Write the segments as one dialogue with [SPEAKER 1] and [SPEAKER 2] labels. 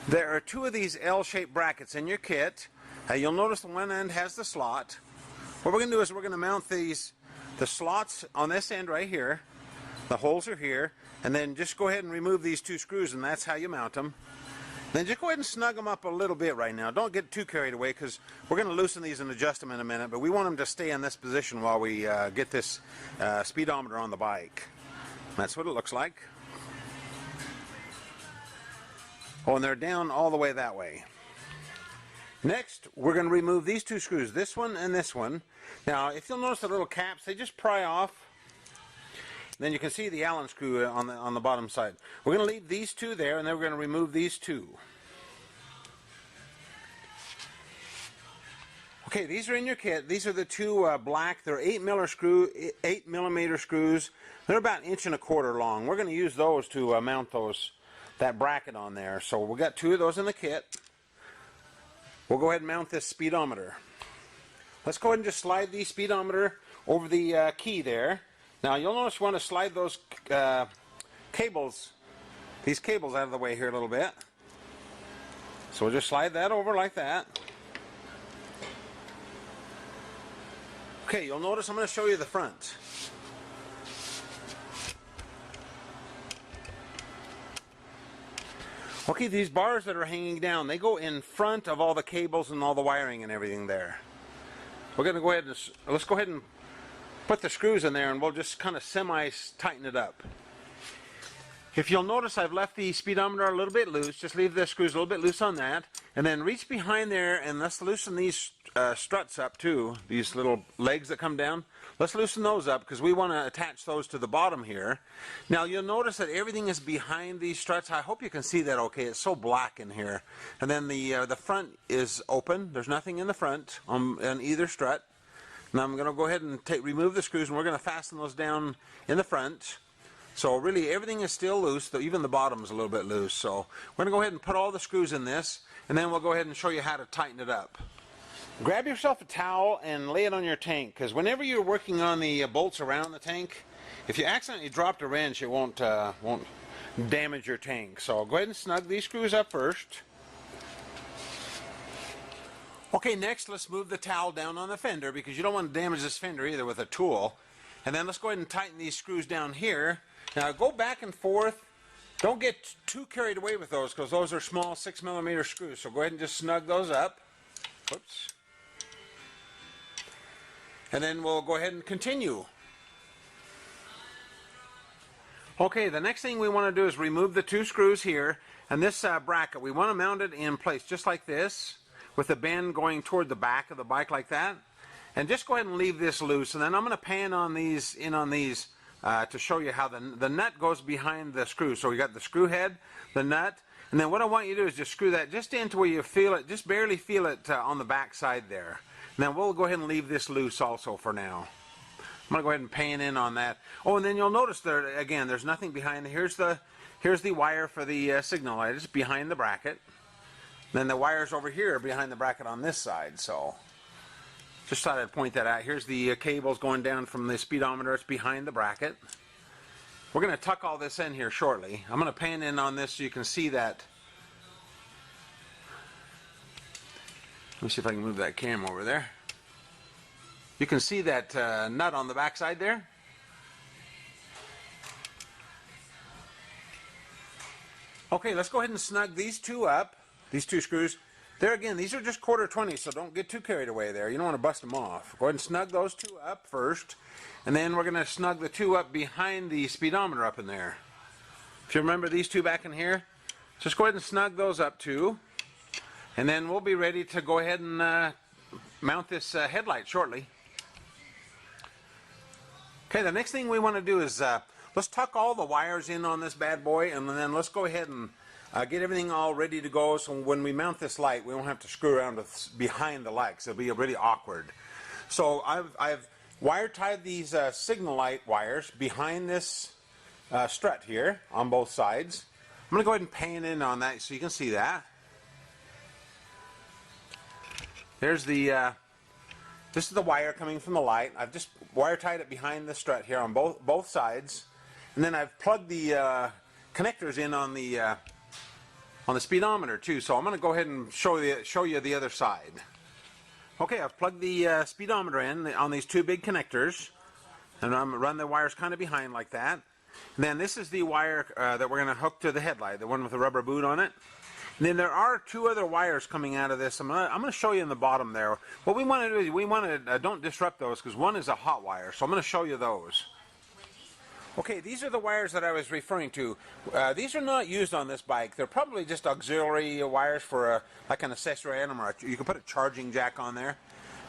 [SPEAKER 1] There are two of these L-shaped brackets in your kit. You'll notice the one end has the slot. What we're going to do is we're going to mount the slots on this end right here. The holes are here, and then just go ahead and remove these two screws, and that's how you mount them. Then just go ahead and snug them up a little bit right now. Don't get too carried away, because we're going to loosen these and adjust them in a minute, but we want them to stay in this position while we get this speedometer on the bike. That's what it looks like. Oh, and they're down all the way that way. Next, we're going to remove these two screws, this one and this one. Now, if you'll notice the little caps, they just pry off. Then you can see the Allen screw on the bottom side. We're going to leave these two there, and then we're going to remove these two. Okay, these are in your kit. These are the two black. They're 8 millimeter screws. They're about 1.25 inches long. We're going to use those to mount that bracket on there. So we got two of those in the kit. We'll go ahead and mount this speedometer. Let's go ahead and just slide the speedometer over the key there. Now you'll notice you want to slide those these cables out of the way here a little bit. So we'll just slide that over like that. Okay, you'll notice I'm going to show you the front. Okay, these bars that are hanging down, they go in front of all the cables and all the wiring and everything there. We're going to go ahead and let's go ahead and put the screws in there, and we'll just kind of semi-tighten it up. If you'll notice, I've left the speedometer a little bit loose. Just leave the screws a little bit loose on that, and then reach behind there and let's loosen these struts up too, these little legs that come down. Let's loosen those up because we want to attach those to the bottom here. Now you'll notice that everything is behind these struts. I hope you can see that okay. It's so black in here. And then the front is open. There's nothing in the front on either strut. Now I'm going to go ahead and remove the screws, and we're going to fasten those down in the front. So really everything is still loose, though even the bottom is a little bit loose. So we're going to go ahead and put all the screws in this, and then we'll go ahead and show you how to tighten it up. Grab yourself a towel and lay it on your tank, because whenever you're working on the bolts around the tank, if you accidentally dropped a wrench, it won't damage your tank. So go ahead and snug these screws up first. Okay, next let's move the towel down on the fender, because you don't want to damage this fender either with a tool. And then let's go ahead and tighten these screws down here. Now go back and forth. Don't get too carried away with those, because those are small 6 millimeter screws. So go ahead and just snug those up. Whoops. And then we'll go ahead and continue. Okay, the next thing we want to do is remove the two screws here, and this bracket. We want to mount it in place just like this, with the bend going toward the back of the bike like that. And just go ahead and leave this loose, and then I'm going to pan on these to show you how the nut goes behind the screw. So we got the screw head, the nut, and then what I want you to do is just screw that just into where you feel it, just barely feel it on the back side there. And then we'll go ahead and leave this loose also for now. I'm going to go ahead and pan in on that. Oh, and then you'll notice there again, there's nothing behind it. Here's the wire for the signal light. It's behind the bracket. Then the wires over here are behind the bracket on this side. So just thought I'd point that out. Here's the cables going down from the speedometer. It's behind the bracket. We're going to tuck all this in here shortly. I'm going to pan in on this so you can see that. Let me see if I can move that camera over there. You can see that nut on the back side there. Okay, let's go ahead and snug these two up, these two screws. There again, these are just 1/4 so don't get too carried away there. You don't want to bust them off. Go ahead and snug those two up first, and then we're going to snug the two up behind the speedometer up in there. If you remember these two back in here, just go ahead and snug those up too, and then we'll be ready to go ahead and mount this headlight shortly. Okay, the next thing we want to do is let's tuck all the wires in on this bad boy, and then let's go ahead and get everything all ready to go, so when we mount this light, we won't have to screw around behind the light, because it'll be really awkward. So I've wire tied these signal light wires behind this strut here on both sides. I'm going to go ahead and pan in on that so you can see that. There's the this is the wire coming from the light. I've just wire tied it behind the strut here on both sides, and then I've plugged the connectors in on the on the speedometer too. So I'm going to go ahead and show you the other side. Okay, I've plugged the speedometer in on these two big connectors, and I'm going to run the wires kind of behind like that. And then this is the wire that we're going to hook to the headlight, the one with the rubber boot on it. And then there are two other wires coming out of this. I'm going to show you in the bottom there. What we want to do is we want to don't disrupt those, because one is a hot wire. So I'm going to show you those. Okay, these are the wires that I was referring to. These are not used on this bike. They're probably just auxiliary wires for like an accessory item, or you can put a charging jack on there.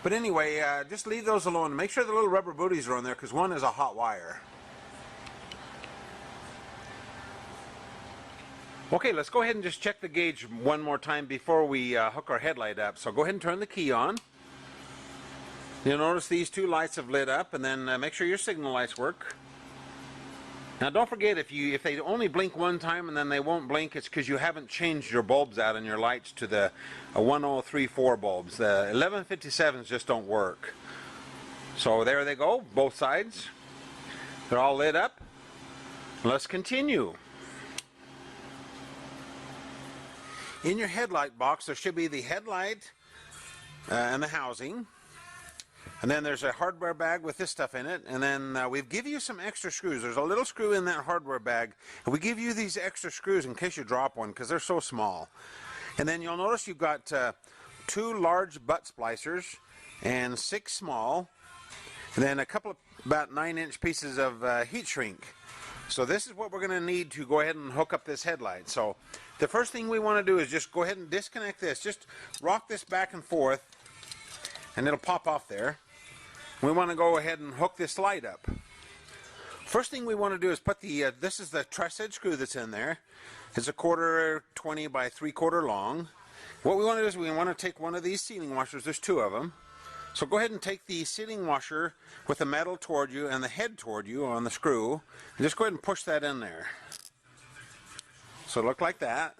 [SPEAKER 1] But anyway, just leave those alone. Make sure the little rubber booties are on there, because one is a hot wire. Okay, let's go ahead and just check the gauge one more time before we hook our headlight up. So go ahead and turn the key on. You'll notice these two lights have lit up, and then make sure your signal lights work. Now don't forget, if they only blink one time and then they won't blink, it's because you haven't changed your bulbs out on your lights to the 1034 bulbs. The 1157s just don't work. So there they go, both sides. They're all lit up. Let's continue. In your headlight box there should be the headlight and the housing. And then there's a hardware bag with this stuff in it, and then we give you some extra screws. There's a little screw in that hardware bag, and we give you these extra screws in case you drop one, because they're so small. And then you'll notice you've got 2 large butt splicers and 6 small, and then a couple of about 9-inch pieces of heat shrink. So this is what we're going to need to go ahead and hook up this headlight. So the first thing we want to do is just go ahead and disconnect this. Just rock this back and forth, and it'll pop off there. We want to go ahead and hook this light up. First thing we want to do is put the, this is the truss head screw that's in there. It's a 1/4 by 3/4 long. What we want to do is we want to take one of these sealing washers. There's 2 of them. So go ahead and take the sealing washer with the metal toward you and the head toward you on the screw, and just go ahead and push that in there. So look like that.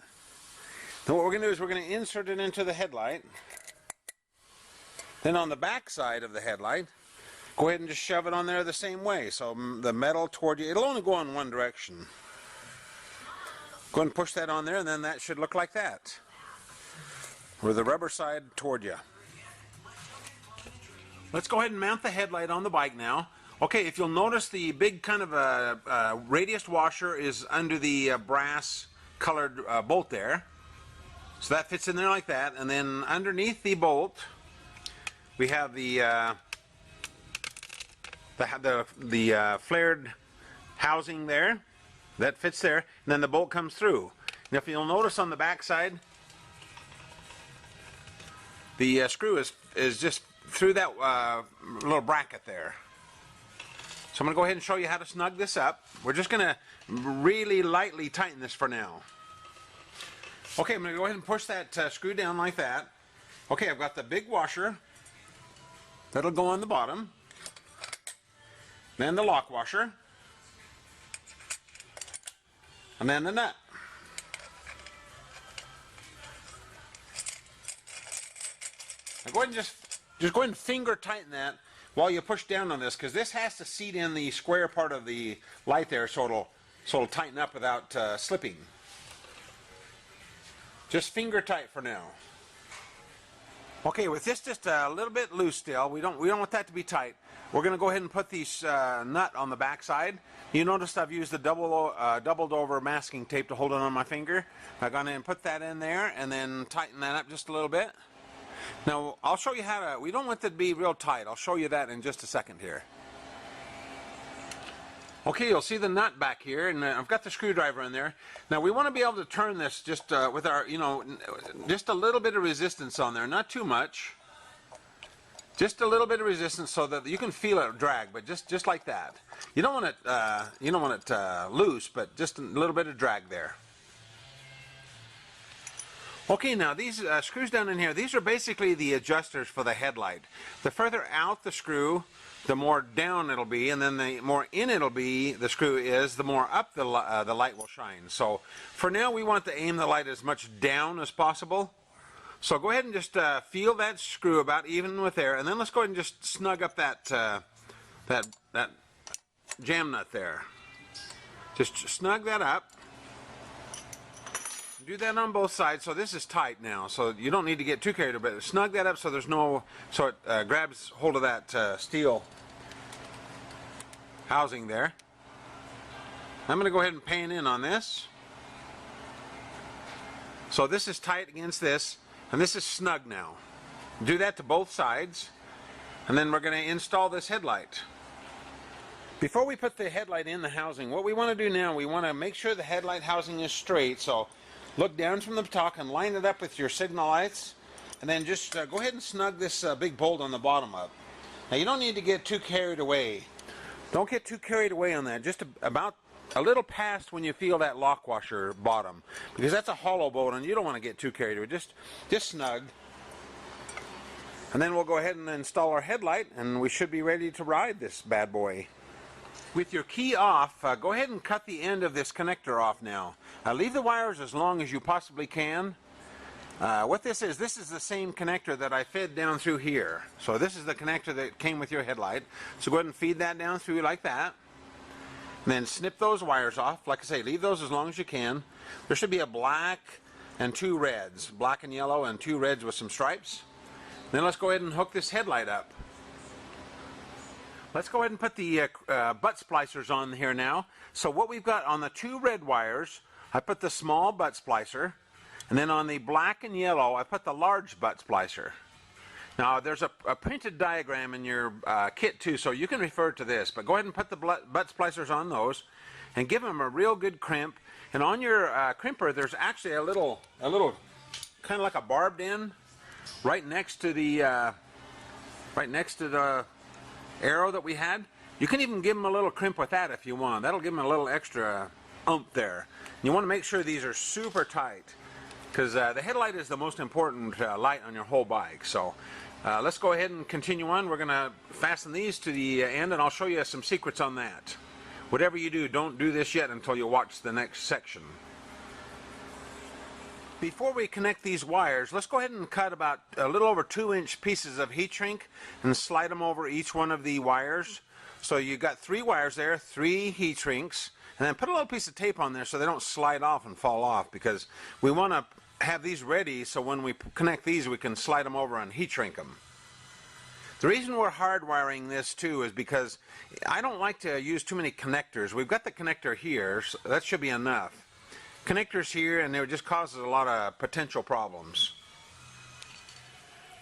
[SPEAKER 1] Then what we're going to do is we're going to insert it into the headlight. Then on the back side of the headlight, go ahead and just shove it on there the same way. So the metal toward you, it'll only go in one direction. Go ahead and push that on there, and then that should look like that. With the rubber side toward you. Let's go ahead and mount the headlight on the bike now. Okay, if you'll notice, the big kind of radius washer is under the brass colored bolt there. So that fits in there like that. And then underneath the bolt, we have the flared housing there. That fits there. And then the bolt comes through. And if you'll notice on the back side, the screw is just through that little bracket there. So I'm going to go ahead and show you how to snug this up. We're just going to really lightly tighten this for now. Okay, I'm going to go ahead and push that screw down like that. Okay, I've got the big washer. That'll go on the bottom. Then the lock washer. And then the nut. Now go ahead and just go ahead and finger tighten that while you push down on this, because this has to seat in the square part of the light there, so it'll tighten up without slipping. Just finger tight for now. Okay, with this just a little bit loose still, we don't want that to be tight. We're going to go ahead and put these nut on the back side. You notice I've used the doubled over masking tape to hold it on my finger. I'm going to put that in there and then tighten that up just a little bit. Now I'll show you how to, we don't want it to be real tight. I'll show you that in just a second here. Okay, you'll see the nut back here, and I've got the screwdriver in there. Now we want to be able to turn this just with our, just a little bit of resistance on there, not too much. Just a little bit of resistance so that you can feel it drag, but just like that. You don't want it loose, but just a little bit of drag there. Okay, now these screws down in here, these are basically the adjusters for the headlight. The further out the screw, the more down it'll be, and then the more in it'll be, the screw is, the more up the light will shine. So for now we want to aim the light as much down as possible. So go ahead and just feel that screw about even with there, and then let's go ahead and just snug up that jam nut there. Just snug that up. do that on both sides. So this is tight now, so you don't need to get too carried away. But snug that up so there's no, so it grabs hold of that steel housing there. I'm going to go ahead and pan in on this. So this is tight against this, and this is snug now. Do that to both sides, and then we're going to install this headlight. Before we put the headlight in the housing, what we want to do now, we want to make sure the headlight housing is straight. So look down from the top and line it up with your signal lights, and then just go ahead and snug this big bolt on the bottom up. Now you don't need to get too carried away. Don't get too carried away on that. Just about a little past when you feel that lock washer bottom, because that's a hollow bolt and you don't want to get too carried away. Just snug. And then we'll go ahead and install our headlight, and we should be ready to ride this bad boy. With your key off, go ahead and cut the end of this connector off now. Leave the wires as long as you possibly can. What this is the same connector that I fed down through here. So this is the connector that came with your headlight. So go ahead and feed that down through like that. And then snip those wires off. Like I say, leave those as long as you can. There should be a black and two reds. Black and yellow and two reds with some stripes. Then let's go ahead and hook this headlight up. Let's go ahead and put the butt splicers on here now. So what we've got on the two red wires, I put the small butt splicer. And then on the black and yellow, I put the large butt splicer. Now, there's a printed diagram in your kit too, so you can refer to this. But go ahead and put the butt splicers on those and give them a real good crimp. And on your crimper, there's actually a little kind of like a barbed end right next to the arrow that we had. You can even give them a little crimp with that if you want. That'll give them a little extra oomph there. And you want to make sure these are super tight, because the headlight is the most important light on your whole bike. So let's go ahead and continue on. We're going to fasten these to the end, and I'll show you some secrets on that. Whatever you do, don't do this yet until you watch the next section. Before we connect these wires, let's go ahead and cut about a little over 2-inch pieces of heat shrink and slide them over each one of the wires. So you've got 3 wires there, 3 heat shrinks, and then put a little piece of tape on there so they don't slide off and fall off, because we want to have these ready so when we connect these we can slide them over and heat shrink them. The reason we're hardwiring this too is because I don't like to use too many connectors. We've got the connector here, so that should be enough. Connectors here, and it just causes a lot of potential problems.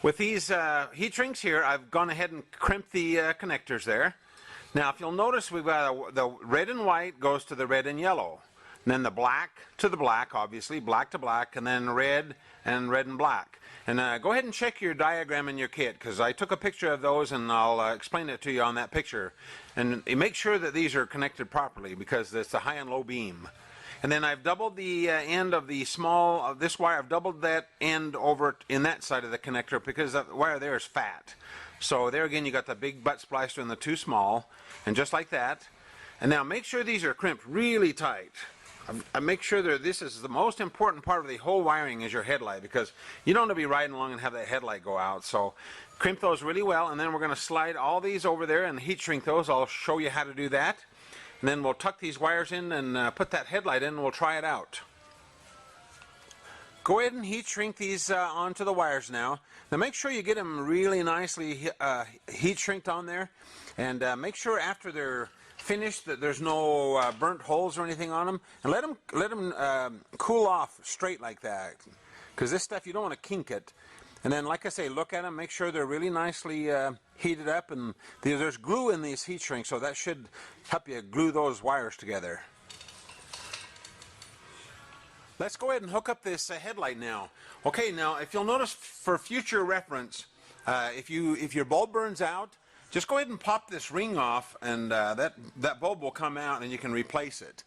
[SPEAKER 1] With these heat shrinks here, I've gone ahead and crimped the connectors there. Now if you'll notice, we've got the red and white goes to the red and yellow. And then the black to the black, obviously, black to black, and then red and black. And go ahead and check your diagram in your kit, because I took a picture of those and I'll explain it to you on that picture. And make sure that these are connected properly, because it's a high and low beam. And then I've doubled the end of the small, this wire, I've doubled that end over in that side of the connector, because the wire there is fat. So there again, you got the big butt splicer and the 2 small, and just like that. And now make sure these are crimped really tight. I make sure that this is the most important part of the whole wiring is your headlight, because you don't want to be riding along and have that headlight go out. So crimp those really well, and then we're going to slide all these over there and heat shrink those. I'll show you how to do that. And then we'll tuck these wires in and put that headlight in, and we'll try it out. Go ahead and heat shrink these onto the wires now. Now make sure you get them really nicely heat shrinked on there, and make sure after they're finished that there's no burnt holes or anything on them, and let them cool off straight like that, because this stuff you don't want to kink it. And then, like I say, look at them, make sure they're really nicely heated up, and there's glue in these heat shrinks, so that should help you glue those wires together. Let's go ahead and hook up this headlight now. Okay, now if you'll notice, for future reference, if your bulb burns out, just go ahead and pop this ring off, and that bulb will come out and you can replace it.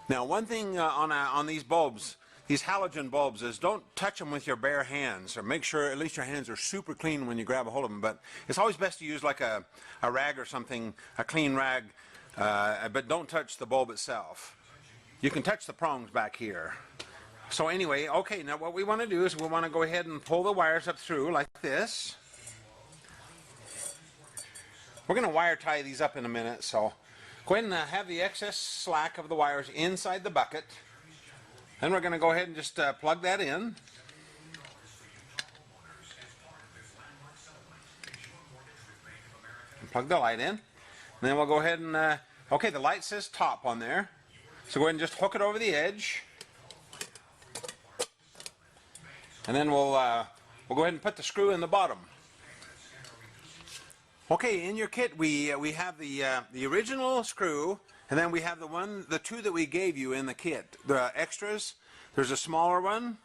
[SPEAKER 1] Now one thing on these bulbs, these halogen bulbs, is don't touch them with your bare hands, or make sure at least your hands are super clean when you grab a hold of them. But it's always best to use like a rag or something, a clean rag, but don't touch the bulb itself. You can touch the prongs back here. So anyway, okay, now what we want to do is we want to go ahead and pull the wires up through like this. We're going to wire tie these up in a minute, so go ahead and have the excess slack of the wires inside the bucket. Then we're going to go ahead and just plug that in. And plug the light in. And then we'll go ahead and, okay, the light says top on there. So go ahead and just hook it over the edge. And then we'll go ahead and put the screw in the bottom. Okay, in your kit we have the original screw, and then we have the two that we gave you in the kit. The extras, there's a smaller one,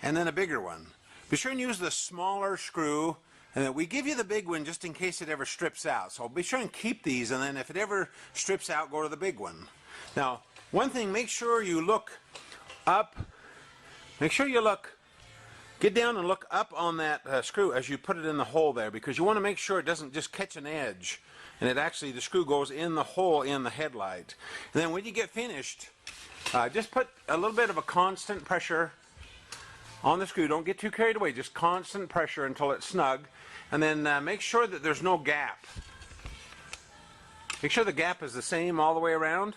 [SPEAKER 1] and then a bigger one. Be sure and use the smaller screw, and then we give you the big one just in case it ever strips out. So be sure and keep these, and then if it ever strips out, go to the big one. Now, one thing, make sure you look up. Make sure you get down and look up on that screw as you put it in the hole there, because you want to make sure it doesn't just catch an edge, and the screw goes in the hole in the headlight. And then when you get finished, just put a little bit of a constant pressure on the screw. Don't get too carried away, just constant pressure until it's snug, and then make sure that there's no gap. Make sure the gap is the same all the way around.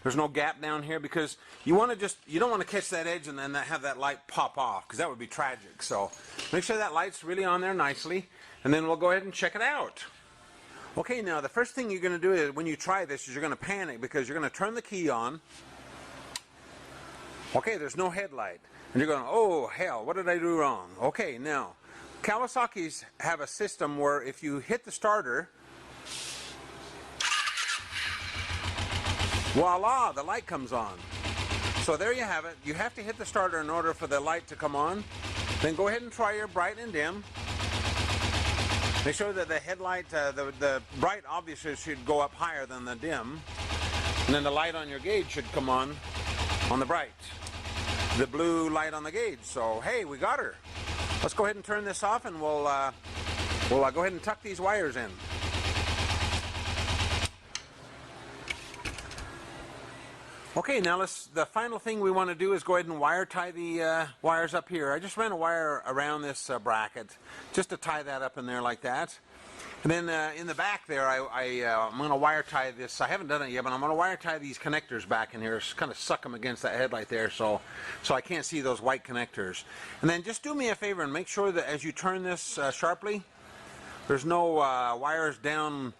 [SPEAKER 1] There's no gap down here, because you don't want to catch that edge and then have that light pop off, because that would be tragic. So make sure that light's really on there nicely, and then we'll go ahead and check it out. Okay, now the first thing you're going to do is, when you try this, is you're going to panic, because you're going to turn the key on. Okay, there's no headlight, and you're going, oh hell, what did I do wrong? Okay, now Kawasaki's have a system where if you hit the starter, voila, the light comes on. So there you have it. You have to hit the starter in order for the light to come on. Then go ahead and try your bright and dim. Make sure that the headlight, the bright obviously should go up higher than the dim. And then the light on your gauge should come on the bright. The blue light on the gauge. So hey, we got her. Let's go ahead and turn this off, and we'll go ahead and tuck these wires in. Okay, now the final thing we want to do is go ahead and wire tie the wires up here. I just ran a wire around this bracket just to tie that up in there like that. And then in the back there, I'm going to wire tie this. I haven't done it yet, but I'm going to wire tie these connectors back in here. Just kind of suck them against that headlight there, so I can't see those white connectors. And then just do me a favor and make sure that as you turn this sharply, there's no wires down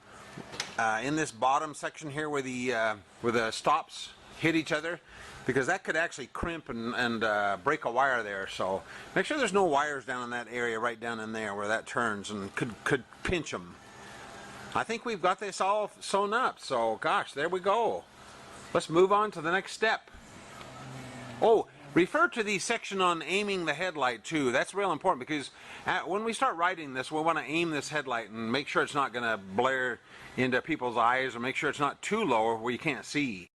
[SPEAKER 1] in this bottom section here where the stops hit each other, because that could actually crimp and break a wire there. So make sure there's no wires down in that area, right down in there where that turns, and could pinch them. I think we've got this all sewn up, so gosh, there we go. Let's move on to the next step. Oh, refer to the section on aiming the headlight too. That's real important, because when we start riding this, we want to aim this headlight and make sure it's not going to blare into people's eyes, or make sure it's not too low where you can't see.